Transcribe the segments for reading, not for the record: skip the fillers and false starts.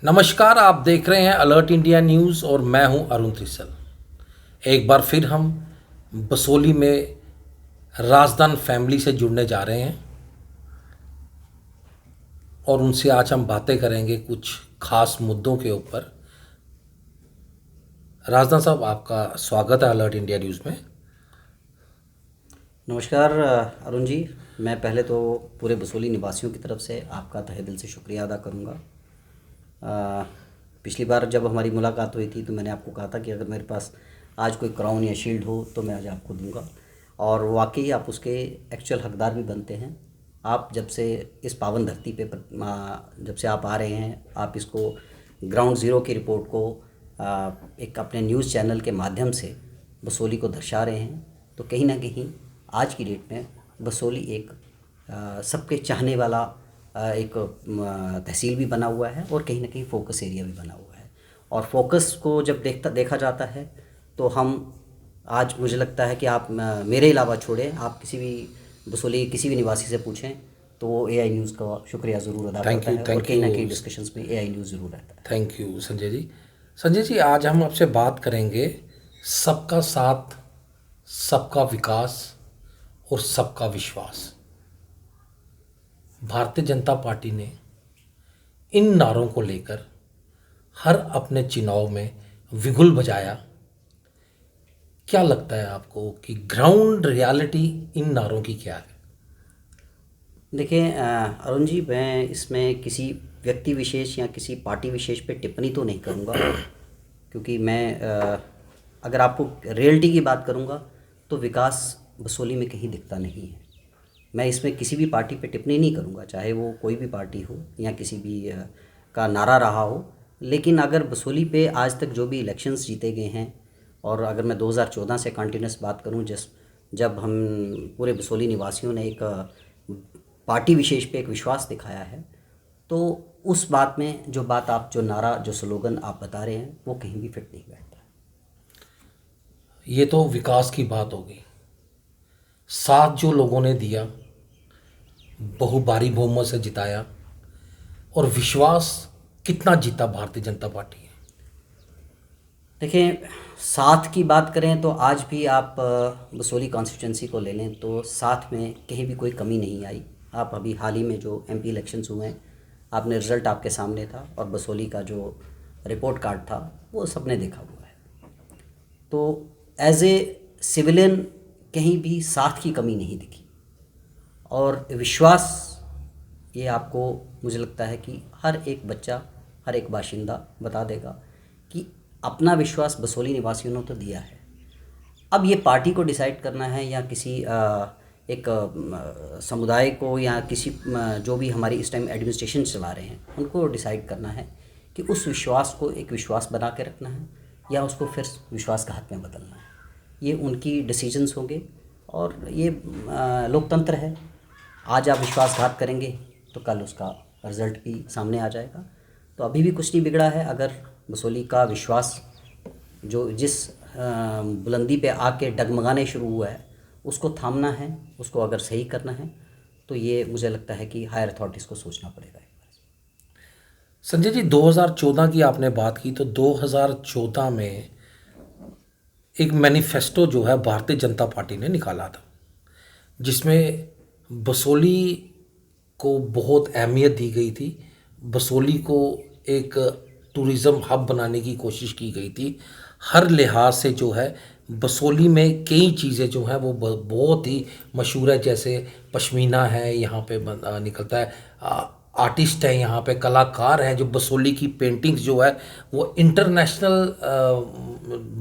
नमस्कार। आप देख रहे हैं अलर्ट इंडिया न्यूज़ और मैं हूं अरुण त्रिसल। एक बार फिर हम बसोली में राजदान फैमिली से जुड़ने जा रहे हैं और उनसे आज हम बातें करेंगे कुछ खास मुद्दों के ऊपर। राजदान साहब, आपका स्वागत है अलर्ट इंडिया न्यूज़ में। नमस्कार अरुण जी। मैं पहले तो पूरे बसोली निवासियों की तरफ से आपका तहे दिल से शुक्रिया अदा करूंगा। पिछली बार जब हमारी मुलाकात हुई थी तो मैंने आपको कहा था कि अगर मेरे पास आज कोई क्राउन या शील्ड हो तो मैं आज आपको दूंगा, और वाकई आप उसके एक्चुअल हकदार भी बनते हैं। आप जब से इस पावन धरती पे जब से आप आ रहे हैं, आप इसको ग्राउंड ज़ीरो की रिपोर्ट को एक अपने न्यूज़ चैनल के माध्यम से बसोली को दर्शा रहे हैं, तो कहीं ना कहीं आज की डेट में बसोली एक सबके चाहने वाला एक तहसील भी बना हुआ है और कहीं ना कहीं फोकस एरिया भी बना हुआ है। और फोकस को जब देखा जाता है तो हम आज, मुझे लगता है कि आप मेरे अलावा छोड़ें, आप किसी भी बसोली किसी भी निवासी से पूछें तो वो एआई न्यूज़ का शुक्रिया ज़रूर अदा थैंक करता यू, है, और थैंक कहीं यू, ना कहीं डिस्कशंस में एआई न्यूज़ ज़रूर रहता है। Thank you Sanjay ji. संजय जी, आज हम आपसे बात करेंगे सबका साथ, सबका विकास और सबका विश्वास। भारतीय जनता पार्टी ने इन नारों को लेकर हर अपने चुनाव में विगुल बजाया। क्या लगता है आपको कि ग्राउंड रियलिटी इन नारों की क्या है? देखिए अरुण जी, मैं इसमें किसी व्यक्ति विशेष या किसी पार्टी विशेष पे टिप्पणी तो नहीं करूँगा, क्योंकि मैं अगर आपको रियलिटी की बात करूँगा तो विकास बसोली में कहीं दिखता नहीं है। मैं इसमें किसी भी पार्टी पे टिप्पणी नहीं करूँगा, चाहे वो कोई भी पार्टी हो या किसी भी का नारा रहा हो। लेकिन अगर बसोली पे आज तक जो भी इलेक्शंस जीते गए हैं, और अगर मैं 2014 से कंटिन्यूस बात करूँ, जब हम पूरे बसोली निवासियों ने एक पार्टी विशेष पे एक विश्वास दिखाया है, तो उस बात में जो नारा, जो स्लोगन आप बता रहे हैं, वो कहीं भी फिट नहीं बैठता। ये तो विकास की बात हो गई। साथ जो लोगों ने दिया, बहुभारी बहुमत से जिताया, और विश्वास कितना जीता भारतीय जनता पार्टी है। देखिए, साथ की बात करें तो आज भी आप बसोली कॉन्स्टिट्यूंसी को ले लें तो साथ में कहीं भी कोई कमी नहीं आई। आप अभी हाल ही में जो एमपी इलेक्शंस हुए हैं, आपने रिज़ल्ट आपके सामने था, और बसोली का जो रिपोर्ट कार्ड था वो सबने देखा हुआ है। तो एज ए सिविलियन कहीं भी साथ की कमी नहीं दिखी, और विश्वास, ये आपको, मुझे लगता है कि हर एक बच्चा, हर एक बाशिंदा बता देगा कि अपना विश्वास बसोली निवासियों ने तो दिया है। अब ये पार्टी को डिसाइड करना है या किसी एक समुदाय को, या किसी जो भी हमारी इस टाइम एडमिनिस्ट्रेशन चला रहे हैं, उनको डिसाइड करना है कि उस विश्वास को एक विश्वास बना के रखना है या उसको फिर विश्वासघात में बदलना है। ये उनकी डिसीजंस होंगे, और ये लोकतंत्र है। आज आप विश्वासघात करेंगे तो कल उसका रिज़ल्ट भी सामने आ जाएगा। तो अभी भी कुछ नहीं बिगड़ा है। अगर बसोली का विश्वास जो जिस बुलंदी पे आके डगमगाने शुरू हुआ है, उसको थामना है, उसको अगर सही करना है, तो ये मुझे लगता है कि हायर अथॉरिटीज़ को सोचना पड़ेगा एक बार। संजय जी, 2014 की आपने बात की, तो 2014 में एक मैनिफेस्टो जो है भारतीय जनता पार्टी ने निकाला था, जिसमें बसोली को बहुत अहमियत दी गई थी। बसोली को एक टूरिज़्म हब बनाने की कोशिश की गई थी। हर लिहाज से जो है बसोली में कई चीज़ें जो हैं वो बहुत ही मशहूर है। जैसे पश्मीना है, यहाँ पे निकलता है, आर्टिस्ट हैं यहाँ पे, कलाकार हैं, जो बसोली की पेंटिंग्स जो है वो इंटरनेशनल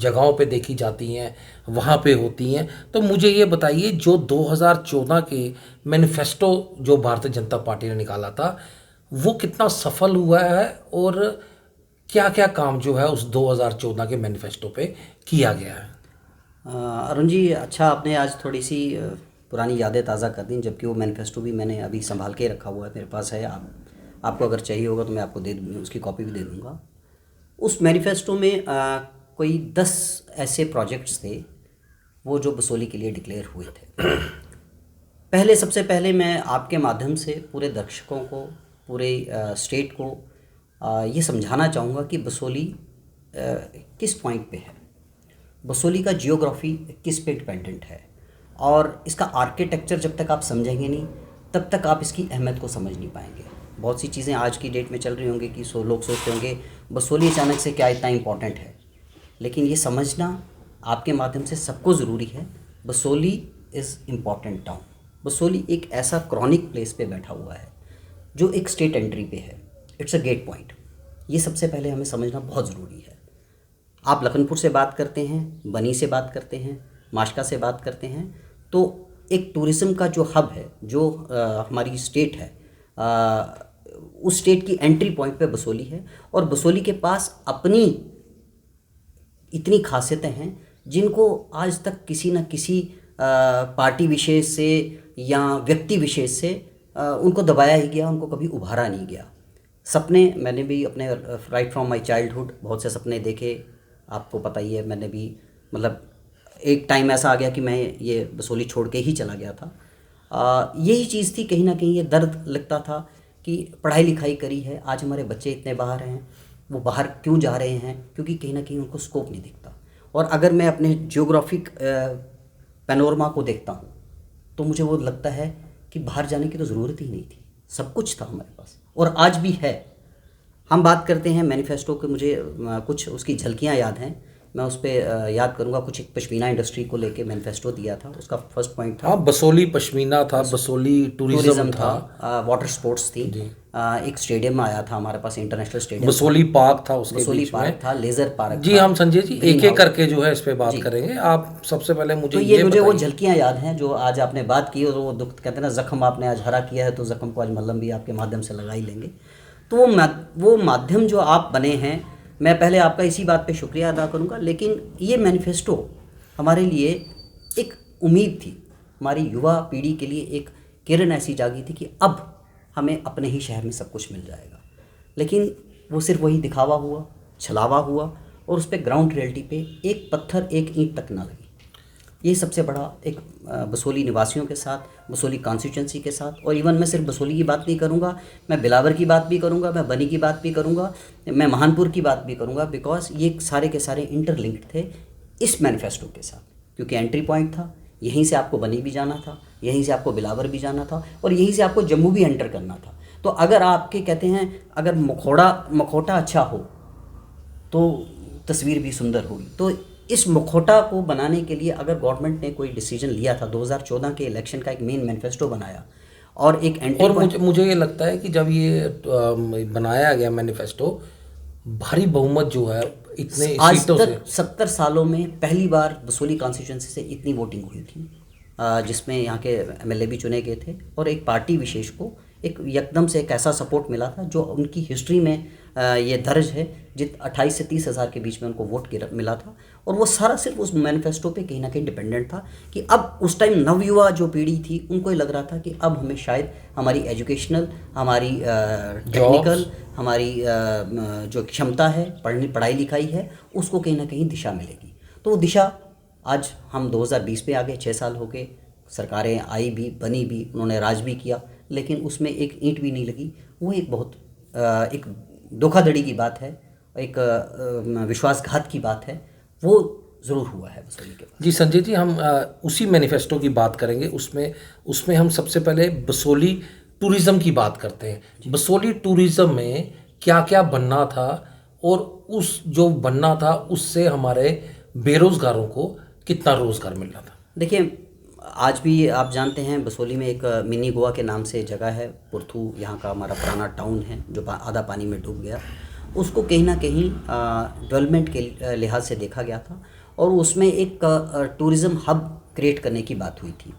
जगहों पे देखी जाती हैं, वहाँ पे होती हैं। तो मुझे ये बताइए, जो 2014 के मैनिफेस्टो जो भारतीय जनता पार्टी ने निकाला था, वो कितना सफल हुआ है, और क्या क्या काम जो है उस 2014 के मैनिफेस्टो पे किया गया है? अरुण जी, अच्छा, आपने आज थोड़ी सी पुरानी यादें ताज़ा कर दी, जबकि वो मैनिफेस्टो भी मैंने अभी संभाल के रखा हुआ है, मेरे पास है। आपको अगर चाहिए होगा तो मैं आपको दे दूँ, उसकी कॉपी भी दे दूँगा। उस मैनिफेस्टो में कोई 10 ऐसे प्रोजेक्ट्स थे वो जो बसोली के लिए डिक्लेयर हुए थे। सबसे पहले मैं आपके माध्यम से पूरे दर्शकों को, पूरे स्टेट को ये समझाना चाहूँगा कि बसोली किस पॉइंट पे है, बसोली का जियोग्राफी किस पे डिपेंडेंट है, और इसका आर्किटेक्चर जब तक आप समझेंगे नहीं तब तक आप इसकी अहमियत को समझ नहीं पाएंगे। बहुत सी चीज़ें आज की डेट में चल रही होंगी कि लोग सोचते होंगे बसोली अचानक से क्या इतना इम्पोर्टेंट है, लेकिन ये समझना आपके माध्यम से सबको ज़रूरी है। Basoli is important town. Basoli एक ऐसा क्रॉनिक प्लेस पे बैठा हुआ है जो एक स्टेट एंट्री पे है। It's a gate point. ये सबसे पहले हमें समझना बहुत ज़रूरी है। आप लखनपुर से बात करते हैं, बनी से बात करते हैं, माशका से बात करते हैं, तो एक टूरिज़्म का जो हब है, जो हमारी स्टेट है, उस स्टेट की एंट्री पॉइंट पे बसोली है। और बसोली के पास अपनी इतनी खासियतें हैं जिनको आज तक किसी न किसी पार्टी विशेष से या व्यक्ति विशेष से उनको दबाया ही गया, उनको कभी उभारा नहीं गया। सपने मैंने भी अपने राइट फ्रॉम माय चाइल्डहुड बहुत से सपने देखे, आपको पता ही है। मैंने भी मतलब एक टाइम ऐसा आ गया कि मैं ये बसोली छोड़ के ही चला गया था। यही चीज़ थी, कहीं ना कहीं ये दर्द लगता था कि पढ़ाई लिखाई करी है, आज हमारे बच्चे इतने बाहर हैं, वो बाहर क्यों जा रहे हैं, क्योंकि कहीं ना कहीं उनको स्कोप नहीं दिखता। और अगर मैं अपने जियोग्राफिक पैनोरमा को देखता हूँ तो मुझे वो लगता है कि बाहर जाने की तो ज़रूरत ही नहीं थी, सब कुछ था हमारे पास और आज भी है। हम बात करते हैं मैनिफेस्टो के, मुझे कुछ उसकी झलकियाँ याद हैं, मैं उस पर याद करूँगा। कुछ एक पश्मीना इंडस्ट्री को लेके मैनिफेस्टो दिया था, उसका फर्स्ट पॉइंट था। हाँ, बसोली पश्मीना था, बसोली टूरिज्म था, वाटर स्पोर्ट्स थी, एक स्टेडियम आया था हमारे पास, इंटरनेशनल स्टेडियम, बसोली पार्क था, उसके बसोली बीच पार्क में था, लेजर पार्क जी। था। हम संजय जी एक एक करके जो है इस पे बात जी। करेंगे। आप सबसे पहले मुझे तो ये मुझे वो बताइए। झलकियाँ याद हैं जो आज आपने बात की, और वो दुख कहते हैं ना, जख्म आपने आज हरा किया है तो जख्म को आज मलहम भी आपके माध्यम से लगा ही लेंगे। तो वो माध्यम जो आप बने हैं, मैं पहले आपका इसी बात पे शुक्रिया अदा करूँगा। लेकिन ये मैनिफेस्टो हमारे लिए एक उम्मीद थी, हमारी युवा पीढ़ी के लिए एक किरण ऐसी जागी थी कि अब हमें अपने ही शहर में सब कुछ मिल जाएगा। लेकिन वो सिर्फ वही दिखावा हुआ, छलावा हुआ, और उस पर ग्राउंड रियलिटी पे एक पत्थर एक ईंट तक ना लगी। ये सबसे बड़ा एक बसोली निवासियों के साथ, बसोली कॉन्स्टिट्यूंसी के साथ, और इवन मैं सिर्फ बसोली की बात नहीं करूँगा, मैं बिलावर की बात भी करूँगा, मैं बनी की बात भी करूँगा, मैं महानपुर की बात भी करूँगा, बिकॉज ये सारे के सारे इंटरलिंक्ड थे इस मैनिफेस्टो के साथ, क्योंकि एंट्री पॉइंट था। यहीं से आपको बनी भी जाना था, यहीं से आपको बिलावर भी जाना था, और यहीं से आपको जम्मू भी एंटर करना था। तो अगर आपके कहते हैं अगर मखौटा अच्छा हो तो तस्वीर भी सुंदर होगी। तो इस मुखौटा को बनाने के लिए अगर गवर्नमेंट ने कोई डिसीजन लिया था, 2014 के इलेक्शन का एक मेन मैनिफेस्टो बनाया और एक एंट्री, और मुझे ये लगता है कि जब ये बनाया गया मैनिफेस्टो, भारी बहुमत जो है इतने आज सीटों से, तक 70 सालों में पहली बार बसोली कॉन्स्टिट्यूंसी से इतनी वोटिंग हुई थी, जिसमें यहाँ के एमएलए भी चुने गए थे, और एक पार्टी विशेष को एक एकदम से एक ऐसा सपोर्ट मिला था जो उनकी हिस्ट्री में ये दर्ज है, 28 से 30 हज़ार के बीच में उनको वोट मिला था। और वो सारा सिर्फ उस मैनिफेस्टो पे कहीं ना कहीं डिपेंडेंट था कि अब उस टाइम नवयुवा जो पीढ़ी थी उनको ये लग रहा था कि अब हमें शायद हमारी एजुकेशनल, हमारी टेक्निकल, हमारी जो क्षमता है, पढ़ाई लिखाई है, उसको कहीं ना कहीं दिशा मिलेगी। तो वो दिशा आज हम 2020 पे आ गए, 6 साल हो गए, सरकारें आई भी, बनी भी, उन्होंने राज भी किया, लेकिन उसमें एक ईंट भी नहीं लगी। वो एक बहुत एक धोखाधड़ी की बात है, एक विश्वासघात की बात है, वो ज़रूर हुआ है बसोली के पास। जी संजय जी, हम उसी मैनिफेस्टो की बात करेंगे। उसमें हम सबसे पहले बसोली टूरिज़्म की बात करते हैं। बसोली टूरिज़्म में क्या क्या बनना था, और उस जो बनना था उससे हमारे बेरोज़गारों को कितना रोज़गार मिल रहा था। देखिए, आज भी आप जानते हैं बसोली में एक मिनी गोवा के नाम से जगह है, पुरथू, यहाँ का हमारा पुराना टाउन है जो आधा पानी में डूब गया। उसको कहीं ना कहीं डेवलपमेंट के लिहाज से देखा गया था, और उसमें एक टूरिज़्म हब क्रिएट करने की बात हुई थी।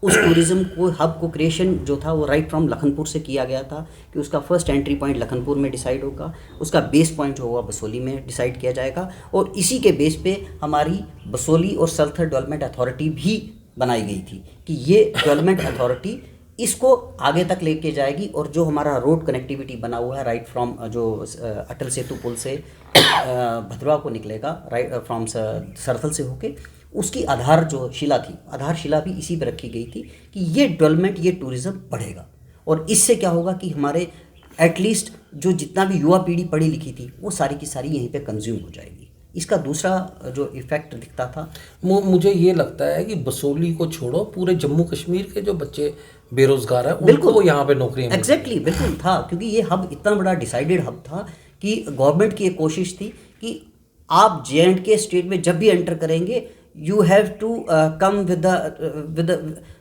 उस टूरिज़्म को हब को क्रिएशन जो था वो राइट फ्रॉम लखनपुर से किया गया था कि उसका फर्स्ट एंट्री पॉइंट लखनपुर में डिसाइड होगा, उसका बेस पॉइंट जो होगा बसोली में डिसाइड किया जाएगा, और इसी के बेस पे हमारी बसोली और सल्थर डेवलपमेंट अथॉरिटी भी बनाई गई थी कि ये डेवलपमेंट अथॉरिटी इसको आगे तक लेके जाएगी। और जो हमारा रोड कनेक्टिविटी बना हुआ है राइट फ्रॉम जो अटल सेतु पुल से भद्रवा को निकलेगा, राइट फ्रॉम सरथल से होके, उसकी आधार जो शिला थी, आधारशिला भी इसी पर रखी गई थी कि ये डेवलपमेंट, ये टूरिज़्म बढ़ेगा। और इससे क्या होगा कि हमारे एटलीस्ट जो जितना भी युवा पीढ़ी पढ़ी लिखी थी वो सारी की सारी यहीं पे कंज्यूम हो जाएगी। इसका दूसरा जो इफ़ेक्ट दिखता था, मुझे ये लगता है कि बसोली को छोड़ो, पूरे जम्मू कश्मीर के जो बच्चे बेरोजगार हैं बिल्कुल उनको यहाँ पे नौकरियाँ मिल एग्जैक्टली बिल्कुल था, क्योंकि ये हब इतना बड़ा डिसाइडेड हब था कि गवर्नमेंट की एक कोशिश थी कि आप J&K स्टेट में जब भी एंटर करेंगे you have to come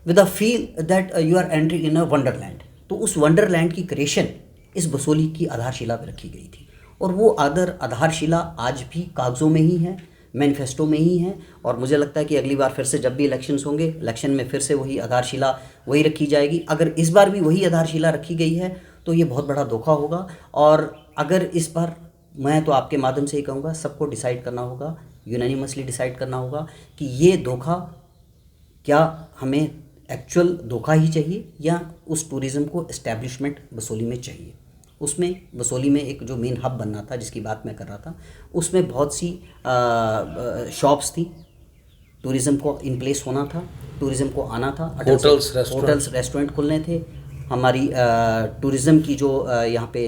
with a feel that you are entering in a wonderland. तो उस वंडरलैंड की क्रिएशन इस बसोली की आधारशिला पर रखी गई थी, और वो आधारशिला आज भी कागज़ों में ही है, मैनिफेस्टो में ही है। और मुझे लगता है कि अगली बार फिर से जब भी इलेक्शंस होंगे, इलेक्शन में फिर से वही आधारशिला वही रखी जाएगी। अगर इस बार भी वही आधारशिला रखी गई है तो ये बहुत बड़ा धोखा होगा। और अगर इस बार, मैं तो आपके माध्यम से ही कहूँगा, सबको डिसाइड करना होगा, यूनानिमसली डिसाइड करना होगा कि ये धोखा, क्या हमें एक्चुअल धोखा ही चाहिए या उस टूरिज़्म को एस्टैब्लिशमेंट बसोली में चाहिए। उसमें बसोली में एक जो मेन हब बनना था जिसकी बात मैं कर रहा था, उसमें बहुत सी शॉप्स थी, टूरिज़्म को इन प्लेस होना था, टूरिज़्म को आना था, होटल्स रेस्टोरेंट खुलने थे, हमारी टूरिज़्म की जो यहाँ पे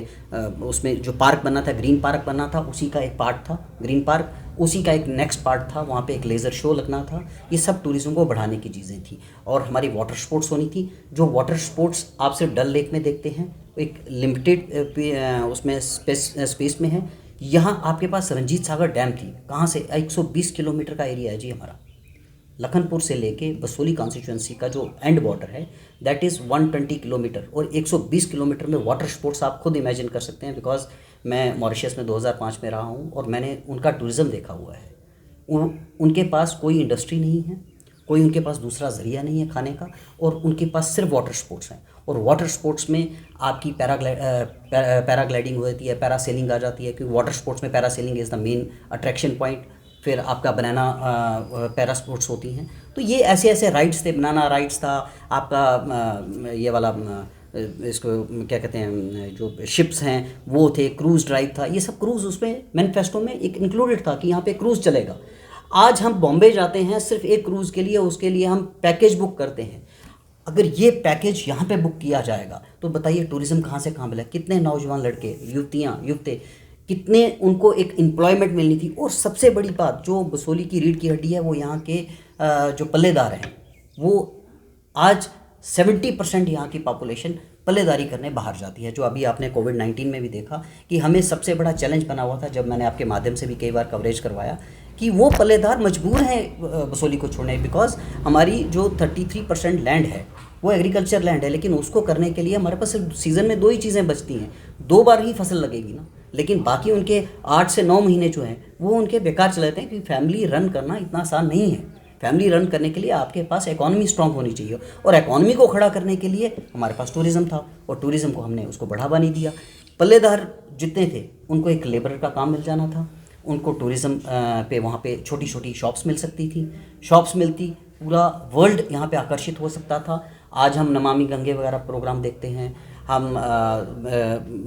उसमें जो पार्क बनना था, ग्रीन पार्क बनना था, उसी का एक पार्ट था ग्रीन पार्क, उसी का एक नेक्स्ट पार्ट था, वहाँ पे एक लेज़र शो लगना था। ये सब टूरिज़्म को बढ़ाने की चीज़ें थी। और हमारी वाटर स्पोर्ट्स होनी थी। जो वाटर स्पोर्ट्स आप सिर्फ डल लेक में देखते हैं, एक लिमिटेड उसमें स्पेस में है। यहाँ आपके पास रंजीत सागर डैम थी, कहाँ से 120 किलोमीटर का एरिया है जी हमारा, लखनपुर से लेके बसोली कॉन्स्टिट्यूंसी का जो एंड बॉर्डर है दैट इज़ 120 किलोमीटर, और 120 किलोमीटर में वाटर स्पोर्ट्स आप खुद इमेजिन कर सकते हैं। बिकॉज मैं मॉरिशस में 2005 में रहा हूँ और मैंने उनका टूरिज़्म देखा हुआ है। उनके पास कोई इंडस्ट्री नहीं है, कोई उनके पास दूसरा ज़रिया नहीं है खाने का, और उनके पास सिर्फ वाटर स्पोर्ट्स हैं। और वाटर स्पोर्ट्स में आपकी पैराग्लाइडिंग होती है, पैरासेलिंग आ जाती है, क्योंकि वाटर स्पोर्ट्स में parasailing is the main attraction point. फिर आपका बनाना पैरा स्पोर्ट्स होती हैं। तो ये ऐसे ऐसे राइड्स थे, बनाना राइड्स था आपका, ये वाला इसको क्या कहते हैं, जो शिप्स हैं वो थे, क्रूज़ ड्राइव था, ये सब क्रूज़ उसमें मैनिफेस्टो में एक इंक्लूडेड था कि यहाँ पे क्रूज़ चलेगा। आज हम बॉम्बे जाते हैं सिर्फ एक क्रूज़ के लिए, उसके लिए हम पैकेज बुक करते हैं। अगर ये पैकेज यहाँ पे बुक किया जाएगा तो बताइए टूरिज़्म कहाँ से कहाँ मिला, कितने नौजवान लड़के, युवतियाँ, युवते, कितने उनको एक एम्प्लॉयमेंट मिलनी थी। और सबसे बड़ी बात, जो बसोली की रीढ़ की हड्डी है, वो यहाँ के जो पल्लेदार हैं, वो आज 70% यहाँ की पॉपुलेशन पल्लेदारी करने बाहर जाती है। जो अभी आपने कोविड-19 में भी देखा कि हमें सबसे बड़ा चैलेंज बना हुआ था, जब मैंने आपके माध्यम से भी कई बार कवरेज करवाया, कि वो पल्लेदार मजबूर हैं बसोली को छोड़ने। बिकॉज हमारी जो 33% लैंड है वो एग्रीकल्चर लैंड है, लेकिन उसको करने के लिए हमारे पास सिर्फ सीज़न में 2 ही चीज़ें बचती हैं, 2 बार ही फसल लगेगी ना। लेकिन बाकी उनके 8 से 9 महीने जो हैं वो उनके बेकार चले जाते हैं, क्योंकि फैमिली रन करना इतना आसान नहीं है। फैमिली रन करने के लिए आपके पास इकॉनमी स्ट्रांग होनी चाहिए, और इकॉनमी को खड़ा करने के लिए हमारे पास टूरिज़्म था, और टूरिज़्म को हमने उसको बढ़ावा नहीं दिया। पल्लेदार जितने थे उनको एक लेबर का काम मिल जाना था, उनको टूरिज़्म पे वहाँ पे छोटी छोटी शॉप्स मिल सकती थी, शॉप्स मिलती, पूरा वर्ल्ड यहाँ पे आकर्षित हो सकता था। आज हम नमामि गंगे वगैरह प्रोग्राम देखते हैं, हम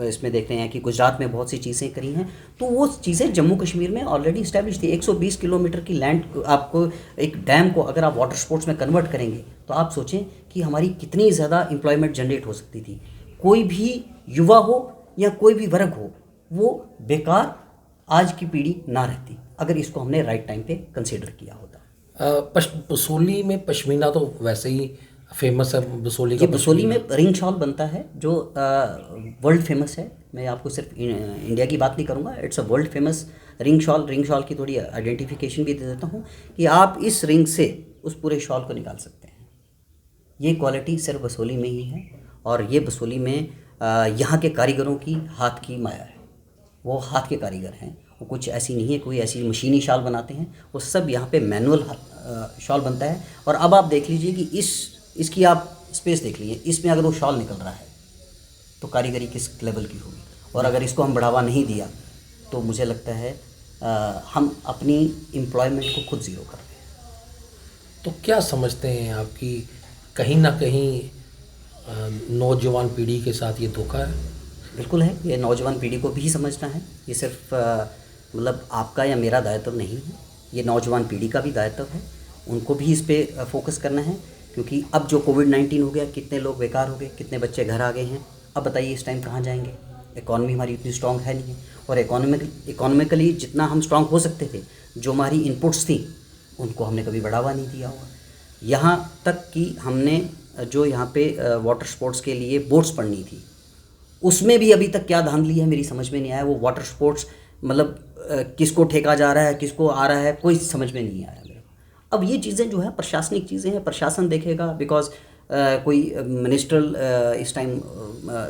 इसमें देखते हैं कि गुजरात में बहुत सी चीज़ें करी हैं, तो वो चीज़ें जम्मू कश्मीर में ऑलरेडी इस्टेब्लिश थी। 120 किलोमीटर की लैंड, आपको एक डैम को अगर आप वाटर स्पोर्ट्स में कन्वर्ट करेंगे तो आप सोचें कि हमारी कितनी ज़्यादा एम्प्लॉयमेंट जनरेट हो सकती थी। कोई भी युवा हो या कोई भी वर्ग हो, वो बेकार आज की पीढ़ी ना रहती, अगर इसको हमने राइट टाइम पे कंसिडर किया होता। बसोली में पश्मीना तो वैसे ही फेमस है, बसोली का ये बसोली में रिंग शॉल बनता है जो वर्ल्ड फेमस है। मैं आपको सिर्फ इंडिया की बात नहीं करूँगा, it's a world famous ring shawl. Ring shawl की थोड़ी आइडेंटिफिकेशन भी दे देता हूँ कि आप इस रिंग से उस पूरे शॉल को निकाल सकते हैं। ये क्वालिटी सिर्फ बसोली में ही है, और ये बसोली में यहाँ के कारीगरों की हाथ की माया है। वो हाथ के कारीगर हैं, वो कुछ ऐसी नहीं है कोई ऐसी मशीनी शॉल बनाते हैं, वो सब यहाँ पे मैनुअल शॉल बनता है। और अब आप देख लीजिए कि इसकी आप स्पेस देख लीजिए, इसमें अगर वो शॉल निकल रहा है तो कारीगरी किस लेवल की होगी। और अगर इसको हम बढ़ावा नहीं दिया तो मुझे लगता है हम अपनी एम्प्लॉयमेंट को खुद ज़ीरो कर दें। तो क्या समझते हैं आप कि कहीं ना कहीं नौजवान पीढ़ी के साथ ये धोखा है? बिल्कुल है, ये नौजवान पीढ़ी को भी समझना है। ये सिर्फ मतलब आपका या मेरा दायित्व नहीं है, ये नौजवान पीढ़ी का भी दायित्व है। उनको भी इस पर फोकस करना है, क्योंकि अब जो कोविड-19 हो गया, कितने लोग बेकार हो गए, कितने बच्चे घर आ गए हैं। अब बताइए इस टाइम कहाँ जाएंगे? इकॉनमी हमारी इतनी स्ट्रांग है नहीं है, और इकोनॉमिकली जितना हम स्ट्रांग हो सकते थे, जो हमारी इनपुट्स थी उनको हमने कभी बढ़ावा नहीं दिया हुआ। यहाँ तक कि हमने जो यहाँ पे वाटर स्पोर्ट्स के लिए बोट्स पढ़नी थी, उसमें भी अभी तक क्या धांधली है मेरी समझ में नहीं आया। वो वाटर स्पोर्ट्स मतलब किसको ठेका जा रहा है, किसको आ रहा है, कोई समझ में नहीं आया मेरे को। अब ये चीज़ें जो है प्रशासनिक चीज़ें हैं, प्रशासन देखेगा, बिकॉज कोई मिनिस्ट्रल इस टाइम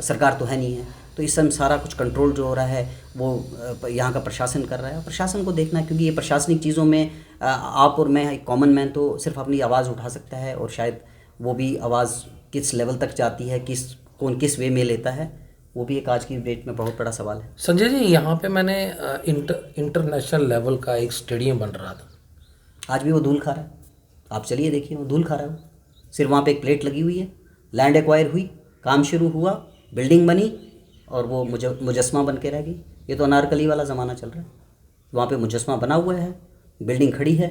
सरकार तो है नहीं है, तो इस समय सारा कुछ कंट्रोल जो हो रहा है वो यहाँ का प्रशासन कर रहा है। प्रशासन को देखना है, क्योंकि ये प्रशासनिक चीज़ों में आप और मैं, एक कॉमन मैन, तो सिर्फ अपनी आवाज़ उठा सकता है, और शायद वो भी आवाज़ किस लेवल तक जाती है, कौन किस वे में लेता है, वो भी एक आज की डेट में बहुत बड़ा सवाल है। संजय जी, यहाँ पे मैंने इंटरनेशनल लेवल का एक स्टेडियम बन रहा था, आज भी वो धूल खा रहा है। आप चलिए देखिए, वो धूल खा रहा है। वो सिर्फ वहाँ पे एक प्लेट लगी हुई है, लैंड एक्वायर हुई, काम शुरू हुआ, बिल्डिंग बनी, और वो मुजस्मा बन के रह गई। ये तो अनारकली वाला ज़माना चल रहा है। वहाँ पे मुजस्मा बना हुआ है, बिल्डिंग खड़ी है,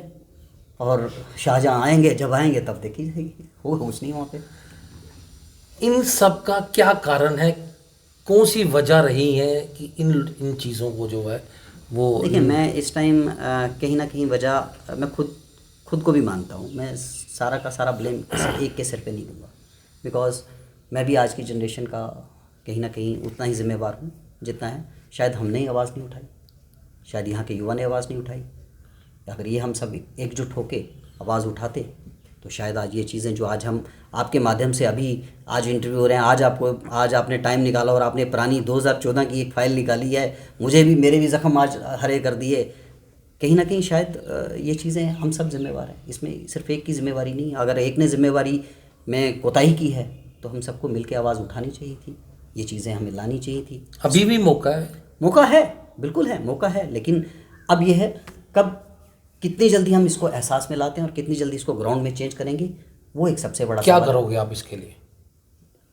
और शाहजहाँ आएंगे, जब आएंगे तब देखी जाएगी, हो होश नहीं वहाँ पे। इन सब का क्या कारण है? कौन सी वजह रही है कि इन चीज़ों को जो है वो देखिए, मैं इस टाइम कहीं ना कहीं वजह मैं खुद को भी मानता हूँ। मैं सारा का सारा ब्लेम किसी एक के सिर पे नहीं दूंगा, बिकॉज मैं भी आज की जनरेशन का कहीं ना कहीं उतना ही जिम्मेवार हूँ जितना है। शायद हमने ही आवाज़ नहीं उठाई, शायद यहाँ के युवा ने आवाज़ नहीं उठाई। अगर ये हम सब एकजुट होके आवाज़ उठाते तो शायद आज ये चीज़ें जो आज हम आपके माध्यम से अभी आज इंटरव्यू हो रहे हैं, आज आपने टाइम निकाला और आपने पुरानी 2014 की एक फ़ाइल निकाली है, मेरे भी ज़ख्म आज हरे कर दिए। कहीं ना कहीं शायद ये चीज़ें हम सब जिम्मेवार हैं, इसमें सिर्फ एक की जिम्मेवारी नहीं। अगर एक ने जिम्मेवारी में कोताही की है तो हम सबको मिल के आवाज़ उठानी चाहिए थी, ये चीज़ें हमें लानी चाहिए थी। अभी भी मौका है, बिल्कुल है, मौका है, लेकिन अब यह है कब कितनी जल्दी हम इसको एहसास में लाते हैं और कितनी जल्दी इसको ग्राउंड में चेंज करेंगे, वो एक सबसे बड़ा क्या सवाल है। करोगे आप इसके लिए?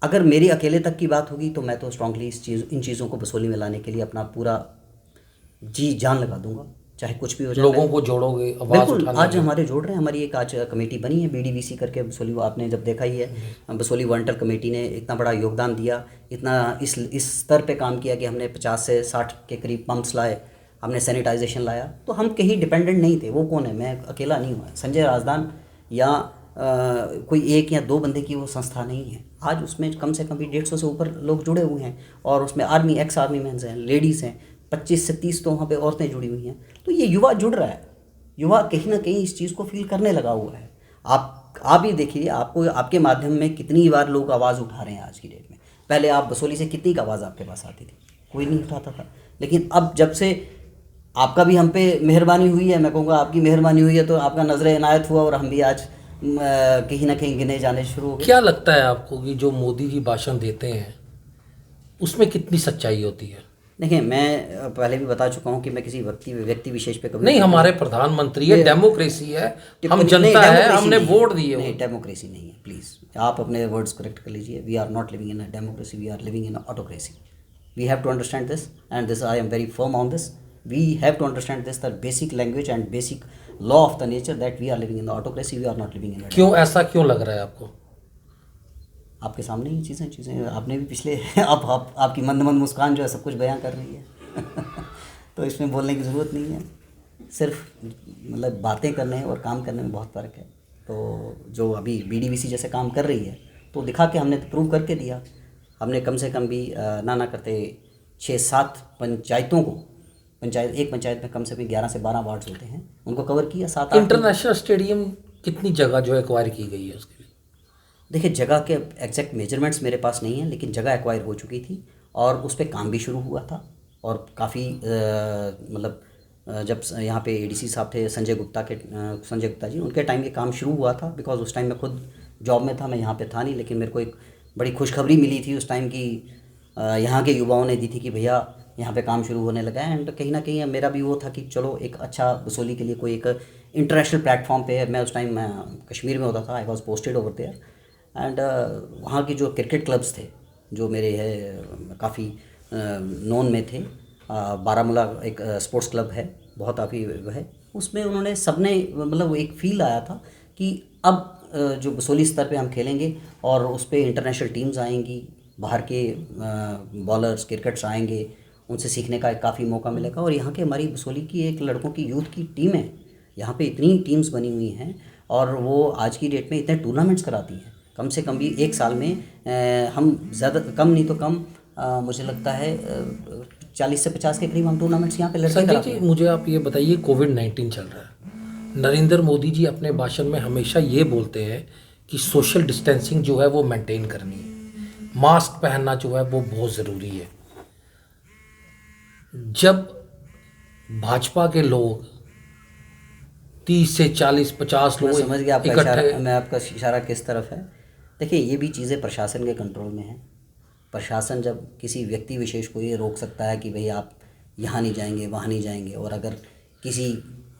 अगर मेरी अकेले तक की बात होगी तो मैं तो स्ट्रांगली इन चीज़ों को बसोली में लाने के लिए अपना पूरा जी जान लगा दूंगा, चाहे कुछ भी हो जाए। लोगों को जोड़ोगे, आवाज़ बिल्कुल, उठाने आज के लिए? हमारे जोड़ रहे हैं। हमारी एक आज कमेटी बनी है BDVC करके, बसोली, आपने जब देखा ही है, बसोली वॉलंटियर कमेटी ने इतना बड़ा योगदान दिया, इतना इस स्तर पे काम किया कि हमने 50 से 60 के करीब पंप्स लाए, हमने सैनिटाइजेशन लाया। तो हम कहीं डिपेंडेंट नहीं थे। वो कौन है? मैं अकेला नहीं हुआ। संजय राजदान या कोई एक या दो बंदे की वो संस्था नहीं है। आज उसमें कम से कम भी 150 से ऊपर लोग जुड़े हुए हैं, और उसमें आर्मी, एक्स आर्मी मैंस हैं, लेडीज़ हैं, 25 से 30 तो वहाँ पे औरतें जुड़ी हुई हैं। तो ये युवा जुड़ रहा है, युवा कहीं ना कहीं इस चीज़ को फील करने लगा हुआ है। आप ही देखिए, आपको आपके माध्यम में कितनी बार लोग आवाज़ उठा रहे हैं आज की डेट में। पहले आप बसोली से कितनी आवाज़ आपके पास आती थी? कोई नहीं उठाता था। लेकिन अब जब से आपका भी हम पे मेहरबानी हुई है, मैं कहूँगा आपकी मेहरबानी हुई है, तो आपका नजर इनायत हुआ और हम भी आज कहीं ना कहीं गिने जाने शुरू हो गए। क्या लगता है आपको कि जो मोदी जी भाषण देते हैं उसमें कितनी सच्चाई होती है? देखिए, मैं पहले भी बता चुका हूँ कि मैं किसी व्यक्ति विशेष पे कभी नहीं, हमारे प्रधानमंत्री है, डेमोक्रेसी है, हम नहीं, जनता है, डेमोक्रेसी हमने नहीं है। वोट दिए। नहीं, डेमोक्रेसी नहीं है, प्लीज़ आप अपने वर्ड्स करेक्ट कर लीजिए। We are not living in a democracy, we are living in a autocracy. We have to understand this, and this I am very firm on this. We have to understand this, the basic language and basic law of the nature, that we are living in the autocracy, we are not living in a क्यों ऐसा क्यों लग रहा है आपको? आपके सामने ही चीज़ें आपने भी पिछले आपकी मंद मुस्कान जो है सब कुछ बयां कर रही है तो इसमें बोलने की ज़रूरत नहीं है। सिर्फ मतलब बातें करने और काम करने में बहुत फ़र्क है। तो जो अभी BDVC जैसे काम कर रही है तो दिखा के हमने प्रूव करके दिया। हमने कम से कम भी ना करते 6-7 पंचायतों को, एक पंचायत में कम से कम 11 से 12 वार्ड्स होते हैं, उनको कवर किया। 7-8 इंटरनेशनल स्टेडियम कितनी जगह जो एक्वायर की गई है उसके लिए? देखिए, जगह के एग्जैक्ट मेजरमेंट्स मेरे पास नहीं है, लेकिन जगह एक्वायर हो चुकी थी और उस पर काम भी शुरू हुआ था। और काफ़ी मतलब जब यहाँ पे ADC साहब थे संजय गुप्ता जी, उनके टाइम ये काम शुरू हुआ था। बिकॉज उस टाइम मैं खुद जॉब में था, मैं यहाँ पे था नहीं, लेकिन मेरे को एक बड़ी खुशखबरी मिली थी उस टाइम की यहाँ के युवाओं ने दी थी कि भैया यहाँ पे काम शुरू होने लगा है। एंड कहीं ना कहीं मेरा भी वो था कि चलो एक अच्छा बसोली के लिए कोई एक इंटरनेशनल प्लेटफॉर्म पे है। मैं उस टाइम कश्मीर में होता था, I was posted over there, and वहाँ के जो क्रिकेट क्लब्स थे जो मेरे है काफ़ी नोन में थे, बारामूला एक स्पोर्ट्स क्लब है, बहुत काफ़ी है, उसमें उन्होंने सबने मतलब एक फील आया था कि अब जो बसोली स्तर पे हम खेलेंगे और उस पर इंटरनेशनल टीम्स आएंगी, बाहर के बॉलर्स क्रिकेटर्स आएंगे, उनसे सीखने का एक काफ़ी मौका मिलेगा। और यहाँ के हमारी बसोली की एक लड़कों की यूथ की टीम है, यहाँ पे इतनी टीम्स बनी हुई हैं और वो आज की डेट में इतने टूर्नामेंट्स कराती हैं। कम से कम भी एक साल में हम ज़्यादा कम नहीं तो कम मुझे लगता है 40 से 50 के करीब हम टूर्नामेंट्स यहाँ पे लड़के संजय कराते जी, हैं। मुझे आप ये बताइए, कोविड-19 चल रहा है, नरेंद्र मोदी जी अपने भाषण में हमेशा ये बोलते हैं कि सोशल डिस्टेंसिंग जो है वो मेंटेन करनी है, मास्क पहनना जो है वो बहुत ज़रूरी है। जब भाजपा के लोग 30 से 40-50 मैं लोग समझ गया आपका इकट्ठे, इशारा, मैं आपका इशारा किस तरफ है। देखिए, ये भी चीज़ें प्रशासन के कंट्रोल में हैं। प्रशासन जब किसी व्यक्ति विशेष को ये रोक सकता है कि भाई आप यहाँ नहीं जाएंगे, वहाँ नहीं जाएंगे, और अगर किसी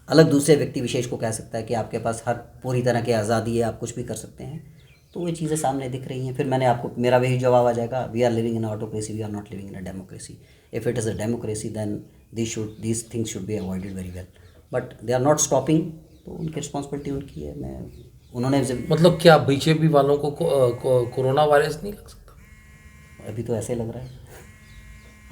अलग दूसरे व्यक्ति विशेष को कह सकता है कि आपके पास हर पूरी तरह की आज़ादी है, आप कुछ भी कर सकते हैं, तो ये चीज़ें सामने दिख रही हैं। फिर मैंने आपको, मेरा वही जवाब आ जाएगा, we are living in autocracy, we are not living in a democracy. If it is a democracy then these things should be avoided very well, but they are not stopping. तो उनकी रिस्पॉन्सिबिलिटी उनकी है। मैं उन्होंने मतलब क्या BJP वालों को कोरोना वायरस नहीं लग सकता? अभी तो ऐसे लग रहा है,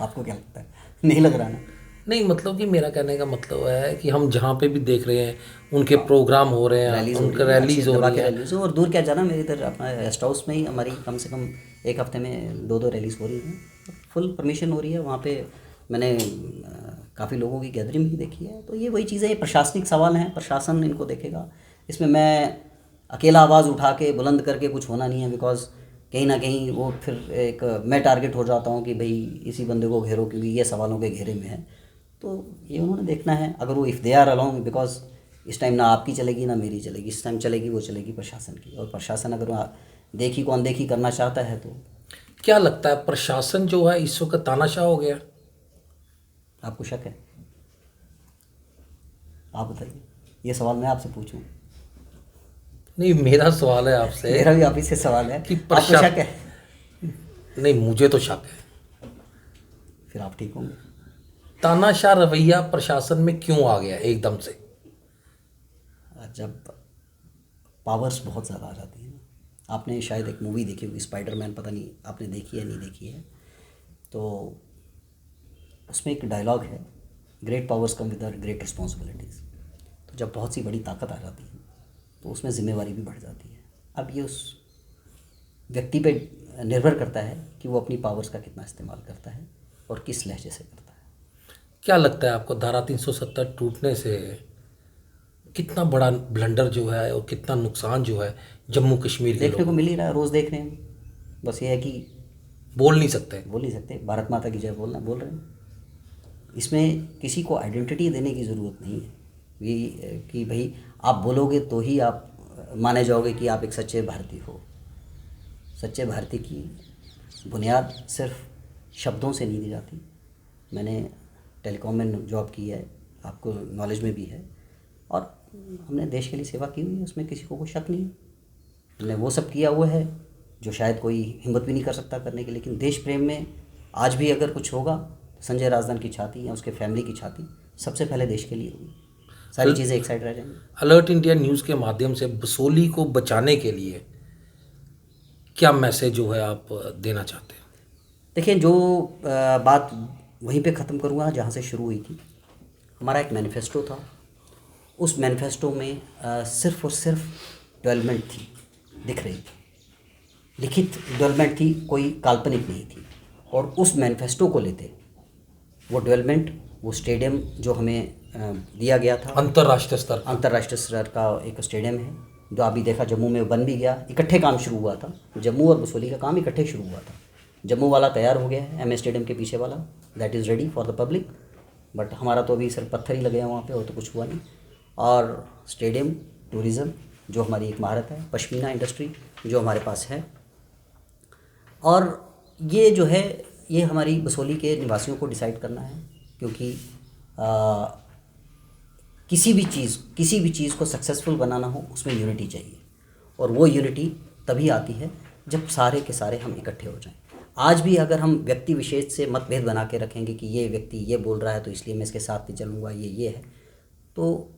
आपको क्या लगता है? नहीं लग रहा ना? नहीं, मतलब कि मेरा कहने का मतलब है कि हम जहाँ पे भी देख रहे हैं उनके प्रोग्राम हो रहे हैं, रैलीज हो उनके रही है, रैलीज हो दबा रही के हैं। रैलीज हो। और दूर क्या जाना, मेरे इधर अपना गेस्ट हाउस में ही हमारी कम से कम एक हफ्ते में 2-2 रैलीज हो रही हैं, फुल परमिशन हो रही है वहाँ पे। मैंने काफ़ी लोगों की गैदरिंग भी देखी है। तो ये वही चीज़ें, ये प्रशासनिक सवाल हैं, प्रशासन इनको देखेगा। इसमें मैं अकेला आवाज़ उठा के बुलंद करके कुछ होना नहीं है, बिकॉज कहीं ना कहीं वो फिर एक मैं टारगेट हो जाता हूँ कि भाई इसी बंदे को घेरो क्योंकि ये सवालों के घेरे में है। तो ये उन्होंने देखना है, अगर वो if they are along, because इस टाइम ना आपकी चलेगी ना मेरी चलेगी, इस टाइम चलेगी वो चलेगी प्रशासन की। और प्रशासन अगर देखी को अनदेखी करना चाहता है तो क्या लगता है प्रशासन जो है इस वक्त तानाशाह हो गया? आपको शक है? आप बताइए, ये सवाल मैं आपसे पूछूं? नहीं, मेरा सवाल है आपसे मेरा भी आप ही से सवाल है, कि आपको शक है? नहीं, मुझे तो शक है। फिर आप ठीक होंगे। तानाशाह रवैया प्रशासन में क्यों आ गया एकदम से? जब पावर्स बहुत ज़्यादा आ जाती हैं। आपने शायद एक मूवी देखी होगी स्पाइडरमैन, पता नहीं आपने देखी है नहीं देखी है, तो उसमें एक डायलॉग है, great powers come with great responsibilities. तो जब बहुत सी बड़ी ताकत आ जाती है तो उसमें ज़िम्मेवारी भी बढ़ जाती है। अब ये उस व्यक्ति पे निर्भर करता है कि वो अपनी पावर्स का कितना इस्तेमाल करता है और किस लहजे से करता है। क्या लगता है आपको धारा 370 टूटने से कितना बड़ा ब्लंडर जो है और कितना नुकसान जो है जम्मू कश्मीर के देखने को लोगों मिल ही रहा है, रोज़ देख रहे हैं हम। बस ये है कि बोल नहीं सकते? बोल नहीं सकते, भारत माता की जय बोल रहे हैं। इसमें किसी को आइडेंटिटी देने की ज़रूरत नहीं है कि भाई आप बोलोगे तो ही आप माने जाओगे कि आप एक सच्चे भारतीय हो। सच्चे भारतीय की बुनियाद सिर्फ शब्दों से नहीं दी जाती। मैंने टेलीकॉम में जॉब की है, आपको नॉलेज में भी है, और हमने देश के लिए सेवा की हुई है, उसमें किसी को कोई शक नहीं है। हमने वो सब किया हुआ है जो शायद कोई हिम्मत भी नहीं कर सकता करने की। लेकिन देश प्रेम में आज भी अगर कुछ होगा तो संजय राजदान की छाती या उसके फैमिली की छाती सबसे पहले देश के लिए होगी। सारी चीज़ें एक साइड रह जाएंगी। अलर्ट इंडिया न्यूज़ के माध्यम से बसोली को बचाने के लिए क्या मैसेज जो है आप देना चाहते हैं? देखिए, जो बात वहीं पे ख़त्म करूँगा जहाँ से शुरू हुई थी। हमारा एक मैनिफेस्टो था, उस मैनिफेस्टो में सिर्फ़ और सिर्फ डेवलपमेंट थी, दिख रही थी, लिखित डेवलपमेंट थी, कोई काल्पनिक नहीं थी। और उस मैनिफेस्टो को लेते वो डेवलपमेंट, वो स्टेडियम जो हमें दिया गया था, अंतर्राष्ट्रीय स्तर का एक स्टेडियम है जो अभी देखा जम्मू में बन भी गया। इकट्ठे काम शुरू हुआ था, जम्मू और बसोली का काम इकट्ठे शुरू हुआ था। जम्मू वाला तैयार हो गया है, MS स्टेडियम के पीछे वाला, that is ready for the public, but हमारा तो अभी सिर्फ पत्थर ही लगे हैं वहाँ पे, और तो कुछ हुआ नहीं। और स्टेडियम, टूरिज़्म जो हमारी एक महारत है, पश्मीना इंडस्ट्री जो हमारे पास है, और ये जो है ये हमारी बसोली के निवासियों को डिसाइड करना है। क्योंकि किसी भी चीज़ को सक्सेसफुल बनाना हो उसमें यूनिटी चाहिए, और वो यूनिटी तभी आती है जब सारे के सारे हम इकट्ठे हो जाएं। आज भी अगर हम व्यक्ति विशेष से मतभेद बना के रखेंगे कि ये व्यक्ति ये बोल रहा है तो इसलिए मैं इसके साथ नहीं चलूँगा, ये है, तो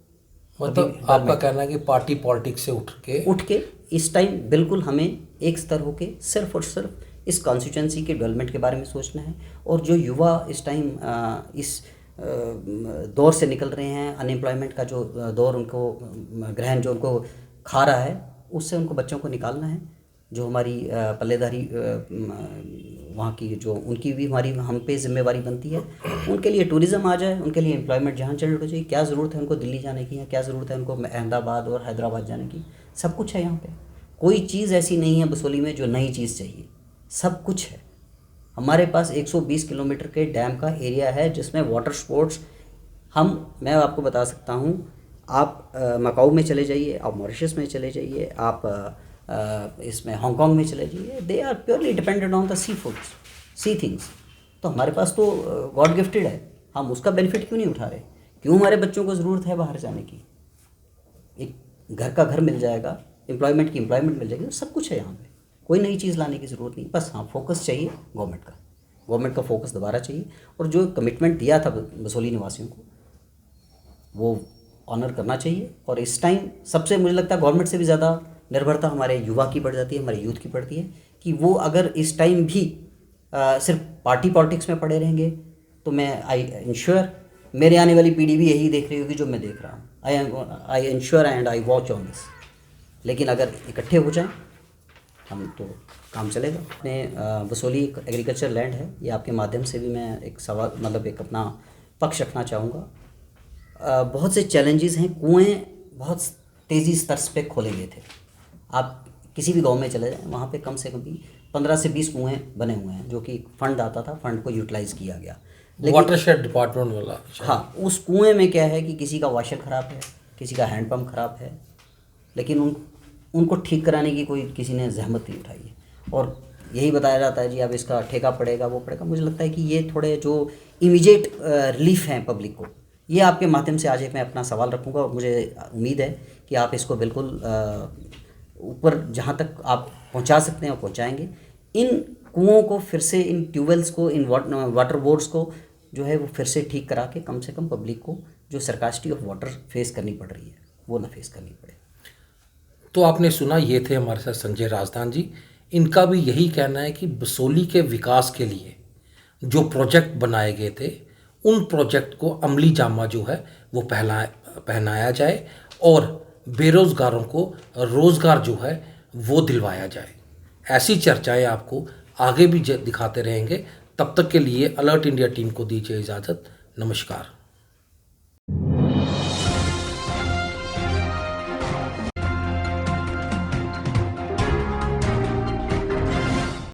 मतलब आपका कहना है कि पार्टी पॉलिटिक्स से उठ के इस टाइम बिल्कुल हमें एक स्तर होके सिर्फ और सिर्फ इस कॉन्स्टिट्यूंसी के डेवलपमेंट के बारे में सोचना है। और जो युवा इस टाइम इस दौर से निकल रहे हैं, अनएम्प्लॉयमेंट का जो दौर उनको ग्रहण जो उनको खा रहा है, उससे उनको बच्चों को निकालना है। जो हमारी पल्लेदारी वहाँ की जो उनकी भी हमारी हम पे जिम्मेवारी बनती है, उनके लिए टूरिज़्म आ जाए, उनके लिए एम्प्लॉयमेंट जहाँ जनरेट हो जाए। क्या ज़रूरत है उनको दिल्ली जाने की, या क्या ज़रूरत है उनको अहमदाबाद और हैदराबाद जाने की? सब कुछ है यहाँ पे। कोई चीज़ ऐसी नहीं है बसोली में जो नई चीज़ चाहिए, सब कुछ है। हमारे पास 120 किलोमीटर के डैम का एरिया है जिसमें वाटर स्पोर्ट्स मैं आपको बता सकता हूँ। आप मकाऊ में चले जाइए, आप मॉरिशस में चले जाइए, आप इसमें हांगकांग में चले जाइए, they are purely dependent on the sea foods, sea things. तो हमारे पास तो गॉड गिफ्टेड है, हम उसका बेनिफिट क्यों नहीं उठा रहे? क्यों हमारे बच्चों को ज़रूरत है बाहर जाने की? एक घर का घर मिल जाएगा, एम्प्लॉयमेंट की एम्प्लॉयमेंट मिल जाएगी, सब कुछ है यहाँ पे। कोई नई चीज़ लाने की ज़रूरत नहीं, बस हाँ फोकस चाहिए गवर्नमेंट का फोकस दोबारा चाहिए। और जो कमिटमेंट दिया था बसोली निवासियों को, वो ऑनर करना चाहिए। और इस टाइम सबसे मुझे लगता है गवर्नमेंट से भी ज़्यादा निर्भरता हमारे युवा की बढ़ जाती है, हमारे यूथ की पड़ती है, कि वो अगर इस टाइम भी सिर्फ पार्टी पॉलिटिक्स में पड़े रहेंगे तो मैं आई इंश्योर मेरे आने वाली पीढ़ी भी यही देख रही होगी जो मैं देख रहा हूँ। I ensure and I watch on this. लेकिन अगर इकट्ठे हो जाएं हम तो काम चलेगा। अपने बसोली एक एग्रीकल्चर लैंड है, ये आपके माध्यम से भी मैं एक सवाल मतलब एक अपना पक्ष रखना चाहूँगा। बहुत से चैलेंजेस हैं। कुएँ बहुत तेज़ी स्तर पे खोले गए थे। आप किसी भी गांव में चले जाएं, वहाँ पे कम से कम भी 15 से 20 कुएँ बने हुए हैं, जो कि फंड आता था, फंड को यूटिलाइज़ किया गया। वाटरशेड डिपार्टमेंट वाला। हाँ, उस कुएँ में क्या है कि किसी का वाशर ख़राब है, किसी का हैंडपम्प ख़राब है, लेकिन उनको ठीक कराने की कोई किसी ने जहमत नहीं उठाई है। और यही बताया जाता है जी अब इसका ठेका पड़ेगा, वो पड़ेगा। मुझे लगता है कि ये थोड़े जो इमीडिएट रिलीफ हैं पब्लिक को, ये आपके माध्यम से आज एक मैं अपना सवाल रखूँगा। और मुझे उम्मीद है कि आप इसको बिल्कुल ऊपर जहाँ तक आप पहुँचा सकते हैं पहुँचाएँगे। इन कुओं को फिर से, इन ट्यूबवेल्स को, इन वाटर बोर्ड्स को जो है वो फिर से ठीक करा के कम से कम पब्लिक को जो सरकास्टी ऑफ वाटर फेस करनी पड़ रही है वो ना फेस करनी पड़े। तो आपने सुना, ये थे हमारे साथ संजय राजदान जी। इनका भी यही कहना है कि बसोली के विकास के लिए जो प्रोजेक्ट बनाए गए थे, उन प्रोजेक्ट को अमली जामा जो है वो पहनाया जाए और बेरोज़गारों को रोज़गार जो है वो दिलवाया जाए। ऐसी चर्चाएं आपको आगे भी दिखाते रहेंगे। तब तक के लिए अलर्ट इंडिया टीम को दीजिए इजाज़त। नमस्कार।